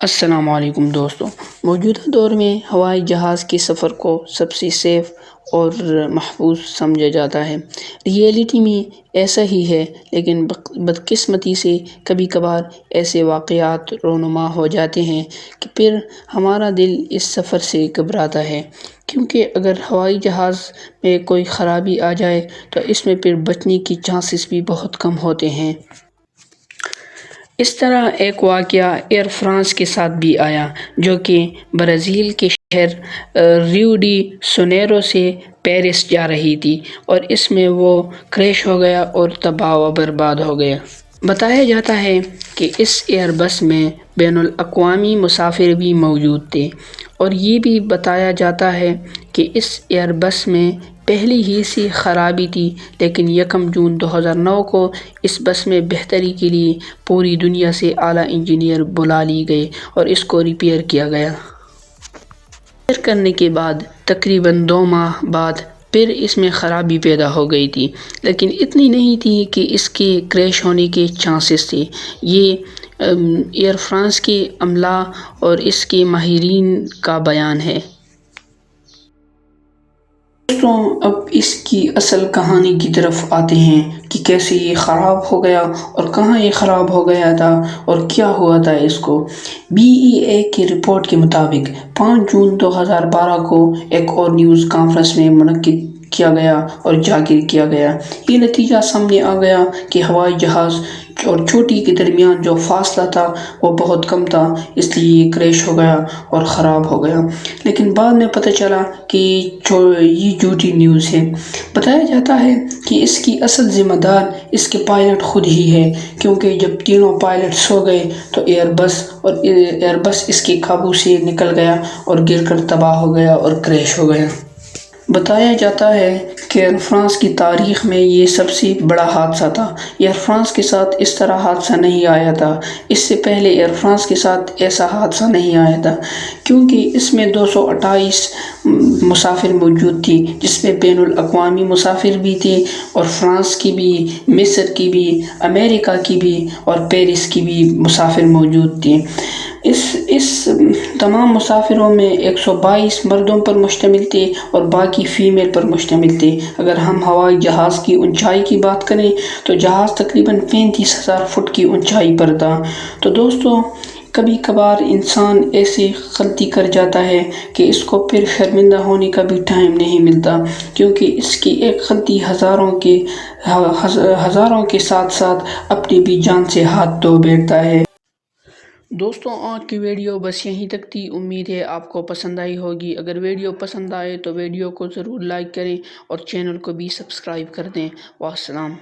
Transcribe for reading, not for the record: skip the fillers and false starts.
السلام علیکم دوستو، موجودہ دور میں ہوائی جہاز کے سفر کو سب سے سیف اور محفوظ سمجھا جاتا ہے۔ ریئلٹی میں ایسا ہی ہے، لیکن بدقسمتی سے کبھی کبھار ایسے واقعات رونما ہو جاتے ہیں کہ پھر ہمارا دل اس سفر سے گھبراتا ہے، کیونکہ اگر ہوائی جہاز میں کوئی خرابی آ جائے تو اس میں پھر بچنے کی چانسز بھی بہت کم ہوتے ہیں۔ اس طرح ایک واقعہ ایئر فرانس کے ساتھ بھی آیا، جو کہ برازیل کے شہر ریو ڈی سنیرو سے پیرس جا رہی تھی، اور اس میں وہ کریش ہو گیا اور تباہ و برباد ہو گیا۔ بتایا جاتا ہے کہ اس ایئر بس میں بین الاقوامی مسافر بھی موجود تھے، اور یہ بھی بتایا جاتا ہے کہ اس ایئر بس میں پہلے ہی سے خرابی تھی، لیکن یکم جون 2009 کو اس بس میں بہتری کے لیے پوری دنیا سے اعلیٰ انجینئر بلا لیے گئے اور اس کو ریپیئر کیا گیا۔ ریپیئر کرنے کے بعد تقریباً 2 ماہ بعد پھر اس میں خرابی پیدا ہو گئی تھی، لیکن اتنی نہیں تھی کہ اس کے کریش ہونے کے چانسز تھے۔ یہ ایئر فرانس کے عملہ اور اس کے ماہرین کا بیان ہے۔ دوستوں، اب اس کی اصل کہانی کی طرف آتے ہیں کہ کیسے یہ خراب ہو گیا اور کہاں یہ خراب ہو گیا تھا اور کیا ہوا تھا اس کو۔ BEA کی رپورٹ کے مطابق 5 جون 2012 کو ایک اور نیوز کانفرنس میں منعقد کیا گیا اور اجاگر کیا گیا۔ یہ نتیجہ سامنے آ گیا کہ ہوائی جہاز اور چوٹی کے درمیان جو فاصلہ تھا وہ بہت کم تھا، اس لیے یہ کریش ہو گیا اور خراب ہو گیا۔ لیکن بعد میں پتہ چلا کہ یہ جھوٹی نیوز ہے۔ بتایا جاتا ہے کہ اس کی اصل ذمہ دار اس کے پائلٹ خود ہی ہے، کیونکہ جب تینوں پائلٹ سو گئے تو ایئر بس اس کے قابو سے نکل گیا اور گر کر تباہ ہو گیا اور کریش ہو گیا۔ بتایا جاتا ہے کہ ایئر فرانس کی تاریخ میں یہ سب سے بڑا حادثہ تھا۔ ایئر فرانس کے ساتھ اس طرح حادثہ نہیں آیا تھا۔ اس سے پہلے ایئر فرانس کے ساتھ ایسا حادثہ نہیں آیا تھا، کیونکہ اس میں 228 مسافر موجود تھے، جس میں بین الاقوامی مسافر بھی تھے، اور فرانس کی بھی، مصر کی بھی، امریکہ کی بھی اور پیرس کی بھی مسافر موجود تھے۔ اس تمام مسافروں میں 122 مردوں پر مشتمل تھے اور باقی فیمیل پر مشتمل تھے۔ اگر ہم ہوائی جہاز کی اونچائی کی بات کریں تو جہاز تقریباً 35,000 فٹ کی اونچائی پر تھا۔ تو دوستو، کبھی کبھار انسان ایسی غلطی کر جاتا ہے کہ اس کو پھر شرمندہ ہونے کا بھی ٹائم نہیں ملتا، کیونکہ اس کی ایک غلطی ہزاروں کے ساتھ ساتھ اپنی بھی جان سے ہاتھ دھو بیٹھتا ہے۔ دوستوں، آج کی ویڈیو بس یہیں تک تھی۔ امید ہے آپ کو پسند آئی ہوگی۔ اگر ویڈیو پسند آئے تو ویڈیو کو ضرور لائک کریں اور چینل کو بھی سبسکرائب کر دیں۔ والسلام۔